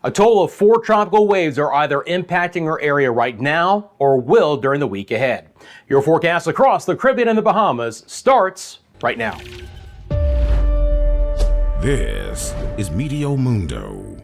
A total of 4 tropical waves are either impacting our area right now or will during the week ahead. Your forecast across the Caribbean and the Bahamas starts right now. This is Meteo Mundo.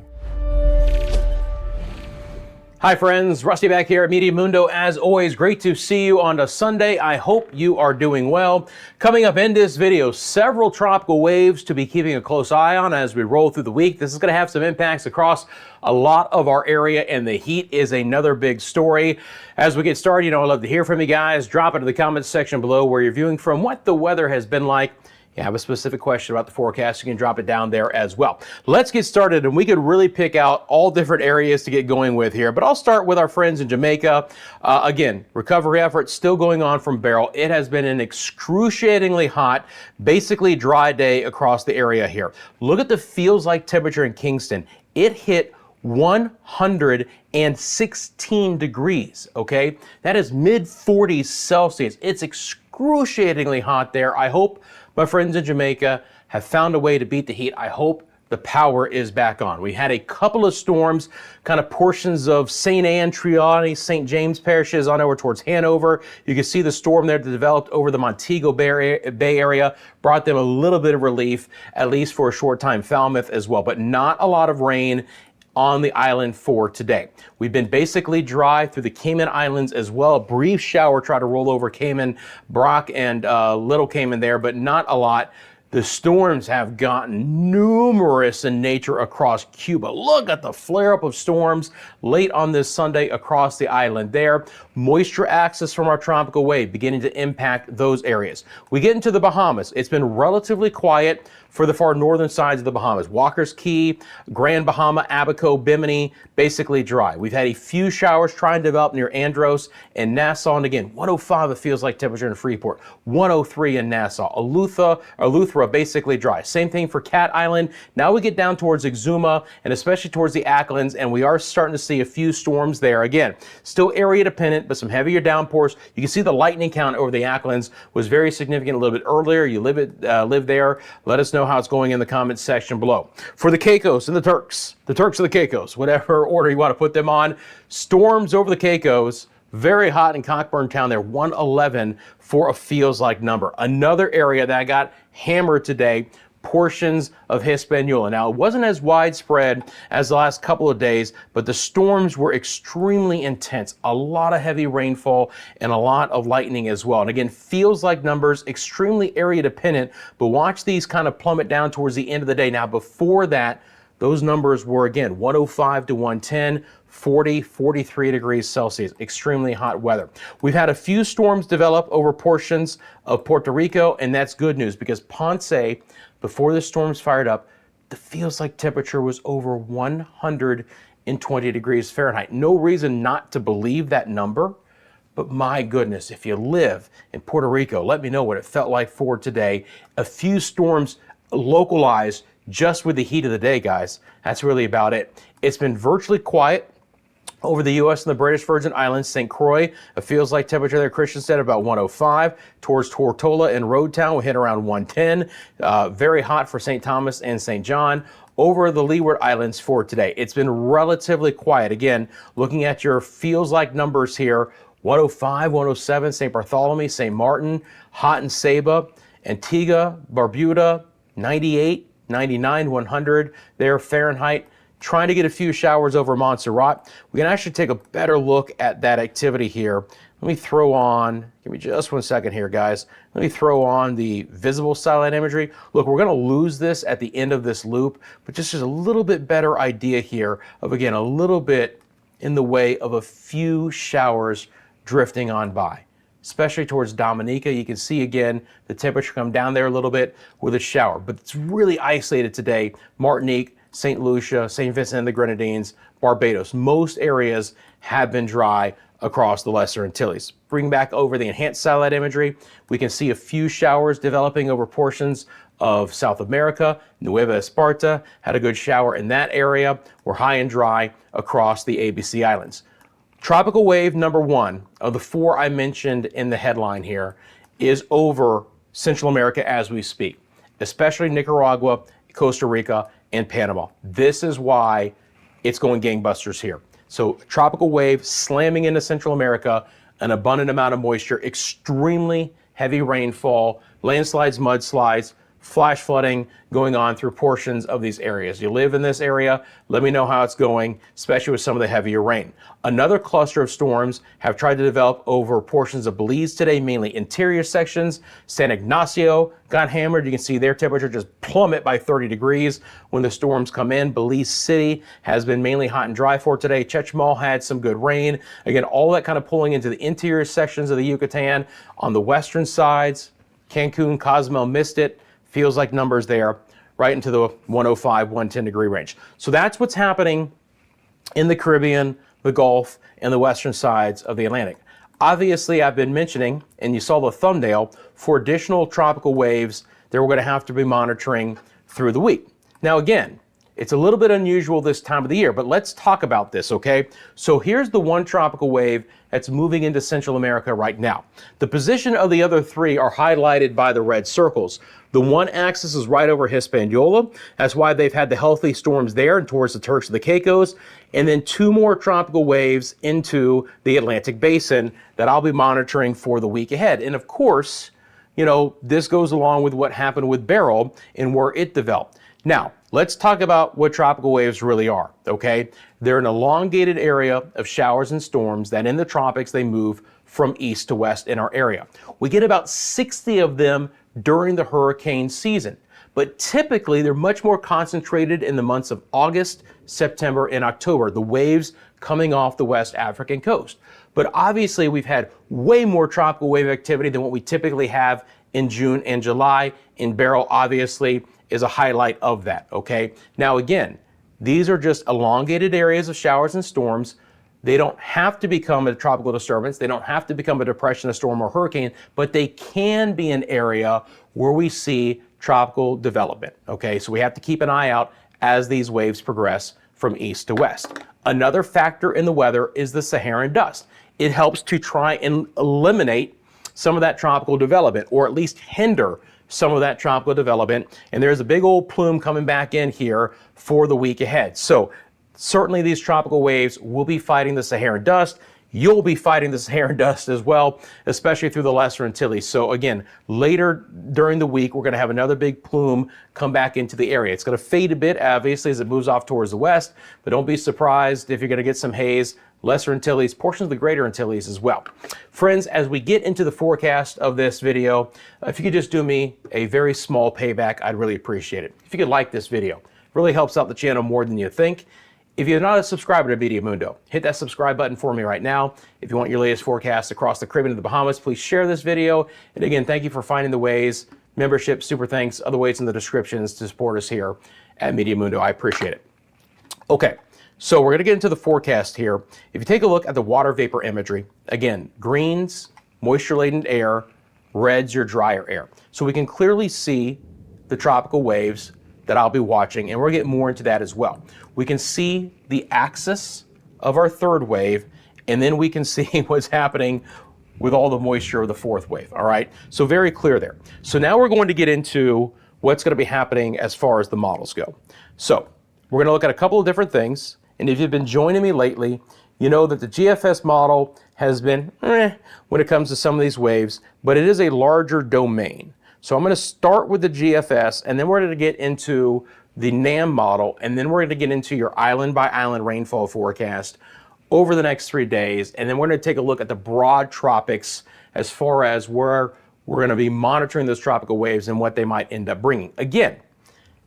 Hi friends, Rusty back here at Meteo Mundo. As always, great to see you on a Sunday. I hope you are doing well. Coming up in this video, several tropical waves to be keeping a close eye on as we roll through the week. This is going to have some impacts across a lot of our area, and the heat is another big story. As we get started, I'd love to hear from you guys. Drop it in the comments section below where you're viewing from, what the weather has been like. You have a specific question about the forecast, you can drop it down there as well. Let's get started, and we could really pick out all different areas to get going with here, but I'll start with our friends in Jamaica. Again, recovery efforts still going on from Beryl. It has been an excruciatingly hot, basically dry day across the area here. Look at the feels like temperature in Kingston. It hit 116 degrees, okay? That is mid 40s Celsius. It's excruciatingly hot there. I hope my friends in Jamaica have found a way to beat the heat. I hope the power is back on. We had a couple of storms, kind of portions of St. Anne, Triani, St. James parishes on over towards Hanover. You can see the storm there that developed over the Montego Bay area, brought them a little bit of relief, at least for a short time. Falmouth as well, but not a lot of rain on the island for today. We've been basically dry through the Cayman Islands as well. A brief shower tried to roll over Cayman, Brock, and Little Cayman there, but not a lot. The storms have gotten numerous in nature across Cuba. Look at the flare-up of storms late on this Sunday across the island there. Moisture access from our tropical wave beginning to impact those areas. We get into the Bahamas. It's been relatively quiet for the far northern sides of the Bahamas. Walker's Key, Grand Bahama, Abaco, Bimini, basically dry. We've had a few showers trying to develop near Andros and Nassau, and again, 105 it feels like temperature in Freeport, 103 in Nassau. Eleuthera basically dry. Same thing for Cat Island. Now we get down towards Exuma and especially towards the Acklins, and we are starting to see a few storms there. Again, still area dependent, but some heavier downpours. You can see the lightning count over the Acklins was very significant a little bit earlier. You live there. Let us know how it's going in the comments section below. For the Caicos and the Turks or the Caicos, whatever order you want to put them on, storms over the Caicos, very hot in Cockburn Town there, 111 for a feels like number. Another area that got hammered today, portions of Hispaniola. Now, it wasn't as widespread as the last couple of days, but the storms were extremely intense. A lot of heavy rainfall and a lot of lightning as well. And again, feels like numbers, extremely area dependent, but watch these kind of plummet down towards the end of the day. Now, before that, those numbers were, again, 105 to 110, 40, 43 degrees Celsius, extremely hot weather. We've had a few storms develop over portions of Puerto Rico, and that's good news because Ponce, before the storms fired up, the feels like temperature was over 120 degrees Fahrenheit. No reason not to believe that number, but my goodness, if you live in Puerto Rico, let me know what it felt like for today. A few storms localized just with the heat of the day, guys. That's really about it. It's been virtually quiet over the U.S. and the British Virgin Islands. St. Croix, it feels like temperature there, Christian said, about 105. Towards Tortola and Road Town, we hit around 110. Very hot for St. Thomas and St. John. Over the Leeward Islands for today, it's been relatively quiet. Again, looking at your feels like numbers here, 105, 107, St. Bartholomew, St. Martin, hot in Saba, Antigua, Barbuda, 98, 99, 100 there Fahrenheit. Trying to get a few showers over Montserrat. We can actually take a better look at that activity here. Let me throw on, give me just 1 second here, guys. Let me throw on the visible satellite imagery. Look, we're gonna lose this at the end of this loop, but just a little bit better idea here of, again, a little bit in the way of a few showers drifting on by. Especially towards Dominica, you can see again the temperature come down there a little bit with a shower, but it's really isolated today. Martinique, St. Lucia, St. Vincent and the Grenadines, Barbados. Most areas have been dry across the Lesser Antilles. Bring back over the enhanced satellite imagery. We can see a few showers developing over portions of South America. Nueva Esparta had a good shower in that area. We're high and dry across the ABC Islands. Tropical wave number 1 of the 4 I mentioned in the headline here is over Central America as we speak, especially Nicaragua, Costa Rica, and Panama. This is why it's going gangbusters here. So tropical wave slamming into Central America, an abundant amount of moisture, extremely heavy rainfall, landslides, mudslides, flash flooding going on through portions of these areas. You live in this area, let me know how it's going, especially with some of the heavier rain. Another cluster of storms have tried to develop over portions of Belize today, mainly interior sections. San Ignacio got hammered. You can see their temperature just plummet by 30 degrees when the storms come in. Belize City has been mainly hot and dry for today. Chechemal had some good rain. Again, all that kind of pulling into the interior sections of the Yucatan. On the western sides, Cancun, Cozumel missed it. Feels like numbers there, right into the 105, 110 degree range. So that's what's happening in the Caribbean, the Gulf, and the western sides of the Atlantic. Obviously, I've been mentioning, and you saw the thumbnail, for additional tropical waves that we're going to have to be monitoring through the week. Now, again, it's a little bit unusual this time of the year, but let's talk about this, okay? So here's the one tropical wave that's moving into Central America right now. The position of the other three are highlighted by the red circles. The one axis is right over Hispaniola. That's why they've had the healthy storms there and towards the Turks and the Caicos. And then two more tropical waves into the Atlantic Basin that I'll be monitoring for the week ahead. And of course, you know, this goes along with what happened with Beryl and where it developed. Now, let's talk about what tropical waves really are, okay? They're an elongated area of showers and storms that in the tropics, they move from east to west in our area. We get about 60 of them during the hurricane season, but typically they're much more concentrated in the months of August, September, and October, the waves coming off the West African coast. But obviously we've had way more tropical wave activity than what we typically have in June and July. In Beryl, obviously, is a highlight of that, okay? Now again, these are just elongated areas of showers and storms. They don't have to become a tropical disturbance. They don't have to become a depression, a storm, or hurricane, but they can be an area where we see tropical development, okay? So we have to keep an eye out as these waves progress from east to west. Another factor in the weather is the Saharan dust. It helps to try and eliminate some of that tropical development, or at least hinder some of that tropical development. And there's a big old plume coming back in here for the week ahead. So certainly these tropical waves will be fighting the Saharan dust. You'll be fighting the Saharan dust as well, especially through the Lesser Antilles. So again, later during the week, we're going to have another big plume come back into the area. It's going to fade a bit, obviously, as it moves off towards the west, but don't be surprised if you're going to get some haze, Lesser Antilles, portions of the Greater Antilles as well. Friends, as we get into the forecast of this video, if you could just do me a very small payback, I'd really appreciate it. If you could like this video, it really helps out the channel more than you think. If you're not a subscriber to Meteo Mundo, hit that subscribe button for me right now. If you want your latest forecast across the Caribbean and the Bahamas, please share this video. And again, thank you for finding the ways, membership, super thanks, other ways in the descriptions to support us here at Meteo Mundo. I appreciate it. Okay, so we're going to get into the forecast here. If you take a look at the water vapor imagery, again, greens, moisture-laden air, reds, your drier air. So we can clearly see the tropical waves that I'll be watching, and we'll get more into that as well. We can see the axis of our third wave, and then we can see what's happening with all the moisture of the fourth wave, all right? So very clear there. So now we're going to get into what's going to be happening as far as the models go. So we're going to look at a couple of different things, and if you've been joining me lately, you know that the GFS model has been when it comes to some of these waves, but it is a larger domain. So I'm going to start with the GFS, and then we're going to get into the NAM model, and then we're going to get into your island by island rainfall forecast over the next 3 days. And then we're going to take a look at the broad tropics as far as where we're going to be monitoring those tropical waves and what they might end up bringing. Again,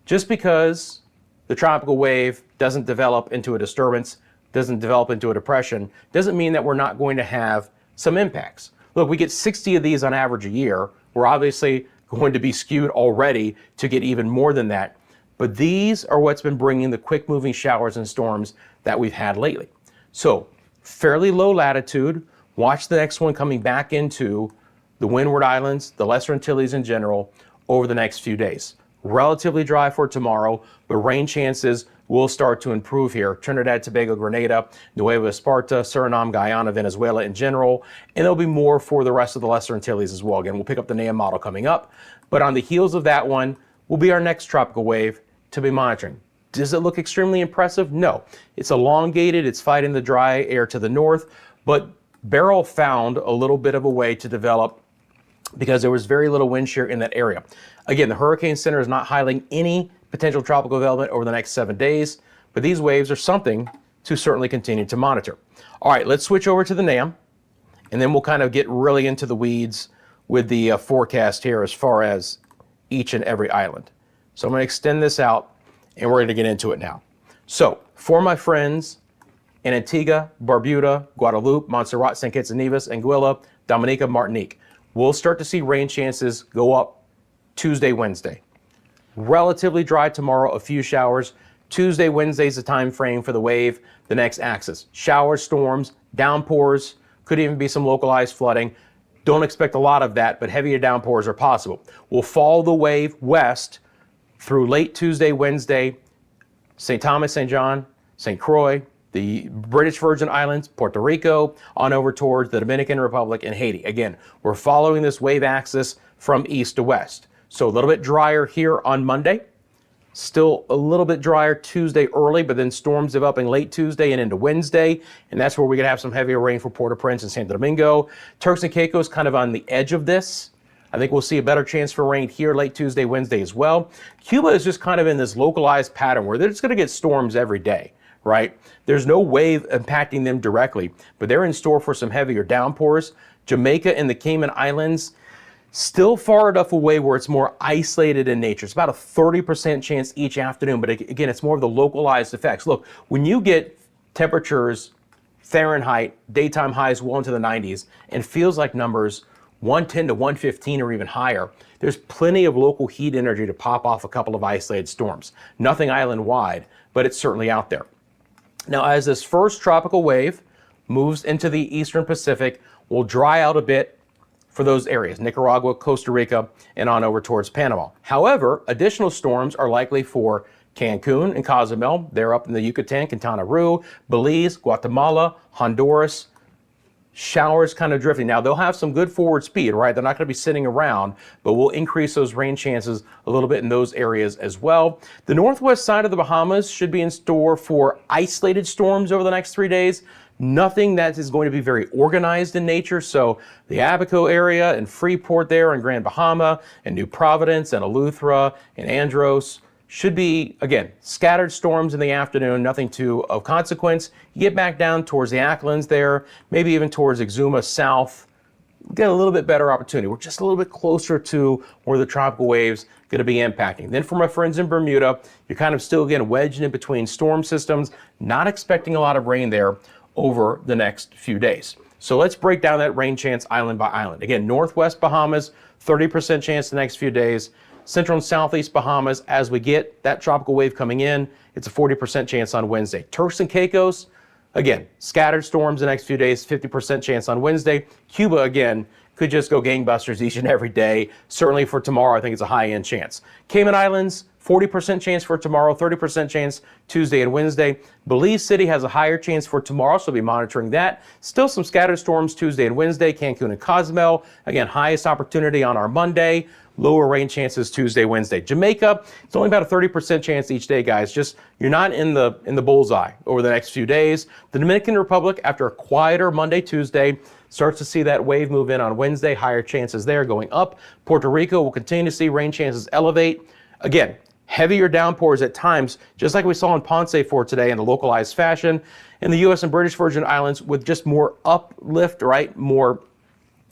just because the tropical wave doesn't develop into a disturbance, doesn't develop into a depression, doesn't mean that we're not going to have some impacts. Look, we get 60 of these on average a year. We're obviously going to be skewed already to get even more than that. But these are what's been bringing the quick moving showers and storms that we've had lately. So fairly low latitude. Watch the next one coming back into the Windward Islands, the Lesser Antilles in general, over the next few days. Relatively dry for tomorrow, but rain chances will start to improve here. Trinidad, Tobago, Grenada, Nueva Esparta, Suriname, Guyana, Venezuela in general, and there'll be more for the rest of the Lesser Antilles as well. Again, we'll pick up the NAM model coming up, but on the heels of that one will be our next tropical wave to be monitoring. Does it look extremely impressive? No. It's elongated, it's fighting the dry air to the north, but Beryl found a little bit of a way to develop because there was very little wind shear in that area. Again, the Hurricane Center is not highlighting any potential tropical development over the next 7 days, but these waves are something to certainly continue to monitor. All right, let's switch over to the NAM, and then we'll kind of get really into the weeds with the forecast here as far as each and every island. So I'm going to extend this out, and we're going to get into it now. So for my friends in Antigua, Barbuda, Guadeloupe, Montserrat, St. Kitts and Nevis, Anguilla, Dominica, Martinique, we'll start to see rain chances go up Tuesday, Wednesday. Relatively dry tomorrow, a few showers. Tuesday, Wednesday is the time frame for the wave, the next axis. Showers, storms, downpours, could even be some localized flooding. Don't expect a lot of that, but heavier downpours are possible. We'll follow the wave west through late Tuesday, Wednesday, St. Thomas, St. John, St. Croix, the British Virgin Islands, Puerto Rico, on over towards the Dominican Republic and Haiti. Again, we're following this wave axis from east to west. So a little bit drier here on Monday. Still a little bit drier Tuesday early, but then storms developing late Tuesday and into Wednesday. And that's where we're going to have some heavier rain for Port-au-Prince and Santo Domingo. Turks and Caicos kind of on the edge of this. I think we'll see a better chance for rain here late Tuesday, Wednesday as well. Cuba is just kind of in this localized pattern where they're just going to get storms every day, right? There's no wave impacting them directly, but they're in store for some heavier downpours. Jamaica and the Cayman Islands, still far enough away where it's more isolated in nature. It's about a 30% chance each afternoon, but again, it's more of the localized effects. Look, when you get temperatures, Fahrenheit, daytime highs well into the 90s, and feels like numbers 110 to 115 or even higher, there's plenty of local heat energy to pop off a couple of isolated storms. Nothing island-wide, but it's certainly out there. Now, as this first tropical wave moves into the eastern Pacific, we'll dry out a bit for those areas, Nicaragua, Costa Rica, and on over towards Panama. However, additional storms are likely for Cancun and Cozumel. They're up in the Yucatan, Quintana Roo, Belize, Guatemala, Honduras. Showers kind of drifting. Now, they'll have some good forward speed, right? They're not going to be sitting around, but we'll increase those rain chances a little bit in those areas as well. The northwest side of the Bahamas should be in store for isolated storms over the next 3 days. Nothing that is going to be very organized in nature. So the Abaco area and Freeport there and Grand Bahama and New Providence and Eleuthera and Andros should be, again, scattered storms in the afternoon, nothing too of consequence. You get back down towards the Acklins there, maybe even towards Exuma south, get a little bit better opportunity. We're just a little bit closer to where the tropical waves going to be impacting. Then for my friends in Bermuda, you're kind of still again wedged in between storm systems, not expecting a lot of rain there over the next few days. So let's break down that rain chance island by island. Again, northwest Bahamas, 30% chance the next few days. Central and southeast Bahamas, as we get that tropical wave coming in, it's a 40% chance on Wednesday. Turks and Caicos, again, scattered storms the next few days, 50% chance on Wednesday. Cuba, again, could just go gangbusters each and every day. Certainly for tomorrow, I think it's a high-end chance. Cayman Islands, 40% chance for tomorrow, 30% chance Tuesday and Wednesday. Belize City has a higher chance for tomorrow, so we'll be monitoring that. Still some scattered storms Tuesday and Wednesday. Cancun and Cozumel, again, highest opportunity on our Monday. Lower rain chances Tuesday, Wednesday. Jamaica, it's only about a 30% chance each day, guys. Just you're not in the bullseye over the next few days. The Dominican Republic, after a quieter Monday, Tuesday, starts to see that wave move in on Wednesday. Higher chances there going up. Puerto Rico will continue to see rain chances elevate. Again, heavier downpours at times, just like we saw in Ponce for today in a localized fashion. In the U.S. and British Virgin Islands with just more uplift, right? More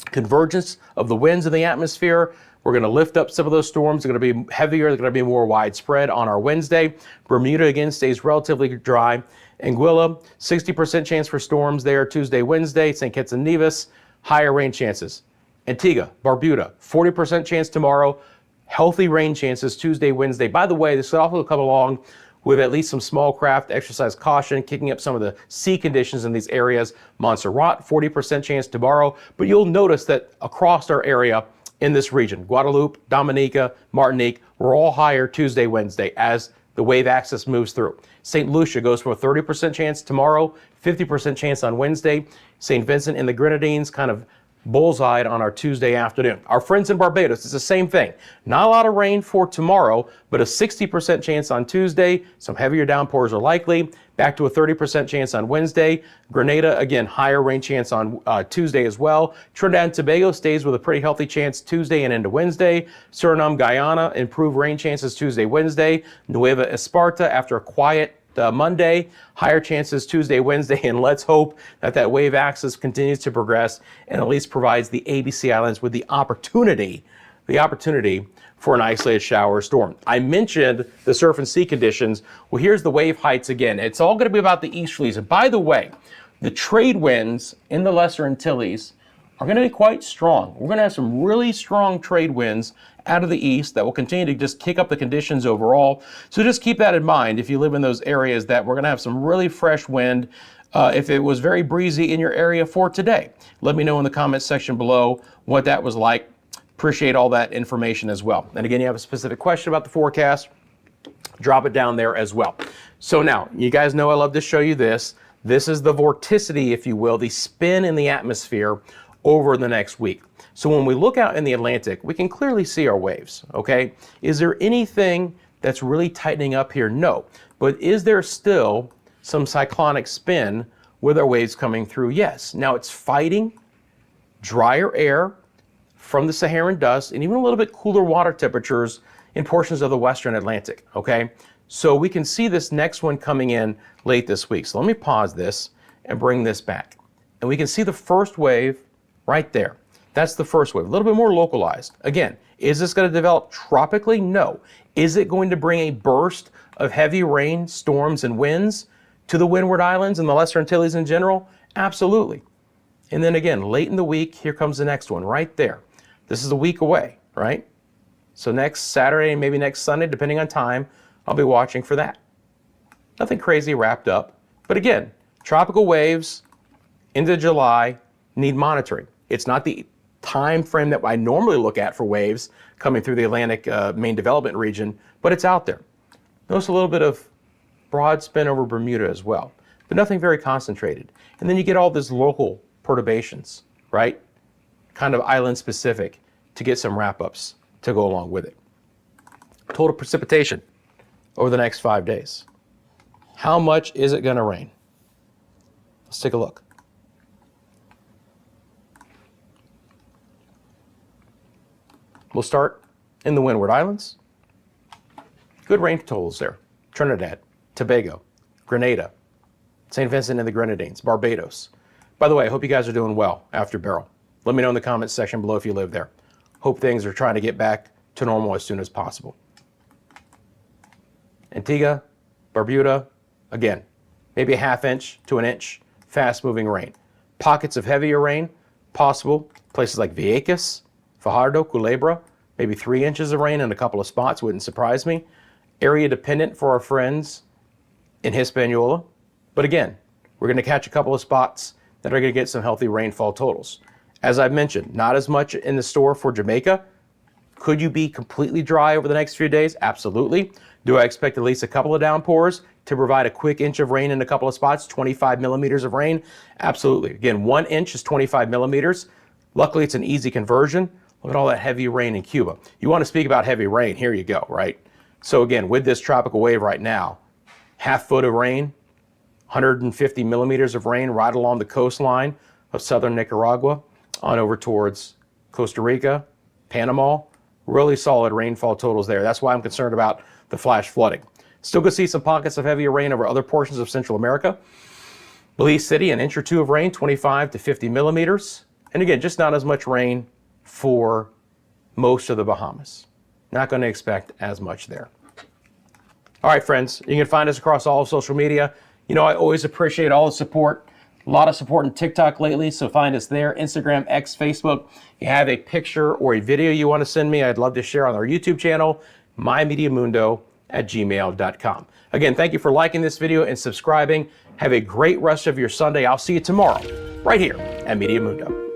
convergence of the winds in the atmosphere. We're going to lift up some of those storms. They're going to be heavier. They're going to be more widespread on our Wednesday. Bermuda, again, stays relatively dry. Anguilla, 60% chance for storms there Tuesday, Wednesday. St. Kitts and Nevis, higher rain chances. Antigua, Barbuda, 40% chance tomorrow. Healthy rain chances Tuesday, Wednesday. By the way, this could also come along with at least some small craft. Exercise caution, kicking up some of the sea conditions in these areas. Montserrat, 40% chance tomorrow. But you'll notice that across our area, in this region, Guadeloupe, Dominica, Martinique, we're all higher Tuesday, Wednesday as the wave axis moves through. St. Lucia goes from a 30% chance tomorrow, 50% chance on Wednesday. St. Vincent and the Grenadines kind of bullseyed on our Tuesday afternoon. Our friends in Barbados, it's the same thing. Not a lot of rain for tomorrow, but a 60% chance on Tuesday. Some heavier downpours are likely. Back to a 30% chance on Wednesday. Grenada, again, higher rain chance on Tuesday as well. Trinidad and Tobago stays with a pretty healthy chance Tuesday and into Wednesday. Suriname, Guyana, improved rain chances Tuesday, Wednesday. Nueva Esparta, after a quiet Monday, higher chances Tuesday, Wednesday, and let's hope that that wave axis continues to progress and at least provides the ABC Islands with the opportunity for an isolated shower or storm. I mentioned the surf and sea conditions. Well, here's the wave heights again. It's all going to be about the easterlies. And by the way, the trade winds in the Lesser Antilles are going to be quite strong. We're going to have some really strong trade winds out of the east that will continue to just kick up the conditions overall. So just keep that in mind if you live in those areas, that we're going to have some really fresh wind. If it was very breezy in your area for today, let me know in the comments section below what that was like. Appreciate all that information as well. And again, you have a specific question about the forecast, drop it down there as well. So now, you guys know I love to show you this. This is the vorticity, if you will, the spin in the atmosphere over the next week. So when we look out in the Atlantic, we can clearly see our waves, okay? Is there anything that's really tightening up here? No. But is there still some cyclonic spin with our waves coming through? Yes. Now it's fighting drier air from the Saharan dust and even a little bit cooler water temperatures in portions of the Western Atlantic, okay? So we can see this next one coming in late this week. So let me pause this and bring this back. And we can see the first wave right there. That's the first wave, a little bit more localized. Again, is this going to develop tropically? No. Is it going to bring a burst of heavy rain, storms, and winds to the Windward Islands and the Lesser Antilles in general? Absolutely. And then again, late in the week, here comes the next one right there. This is a week away, right? So next Saturday, maybe next Sunday, depending on time, I'll be watching for that. Nothing crazy wrapped up. But again, tropical waves into July need monitoring. It's not the time frame that I normally look at for waves coming through the Atlantic main development region, but it's out there. Notice a little bit of broad spin over Bermuda as well, but nothing very concentrated. And then you get all these local perturbations, right? Kind of island specific to get some wrap-ups to go along with it. Total precipitation over the next 5 days. How much is it going to rain? Let's take a look. We'll start in the Windward Islands. Good rain totals there. Trinidad, Tobago, Grenada, St. Vincent and the Grenadines, Barbados. By the way, I hope you guys are doing well after Beryl. Let me know in the comments section below if you live there. Hope things are trying to get back to normal as soon as possible. Antigua, Barbuda, again, maybe a ½ inch to an inch, fast-moving rain. Pockets of heavier rain, possible. Places like Vieques, Fajardo, Culebra, maybe 3 inches of rain in a couple of spots, wouldn't surprise me. Area dependent for our friends in Hispaniola. But again, we're going to catch a couple of spots that are going to get some healthy rainfall totals. As I've mentioned, not as much in the store for Jamaica. Could you be completely dry over the next few days? Absolutely. Do I expect at least a couple of downpours to provide a quick inch of rain in a couple of spots? 25 millimeters of rain? Absolutely. Again, 1 inch is 25 millimeters. Luckily, it's an easy conversion. Look at all that heavy rain in Cuba. You want to speak about heavy rain, here you go, right? So again, with this tropical wave right now, ½ foot of rain, 150 millimeters of rain right along the coastline of southern Nicaragua on over towards Costa Rica, Panama. Really solid rainfall totals there. That's why I'm concerned about the flash flooding. Still going to see some pockets of heavier rain over other portions of Central America. Belize City, an inch or two of rain, 25 to 50 millimeters. And again, just not as much rain for most of the Bahamas. Not going to expect as much there. All right, friends, you can find us across all of social media. You know, I always appreciate all the support. A lot of support in TikTok lately, so find us there. Instagram, X, Facebook. If you have a picture or a video you want to send me, I'd love to share on our YouTube channel, mymeteomundo@gmail.com. Again, thank you for liking this video and subscribing. Have a great rest of your Sunday. I'll see you tomorrow, right here at Meteo Mundo.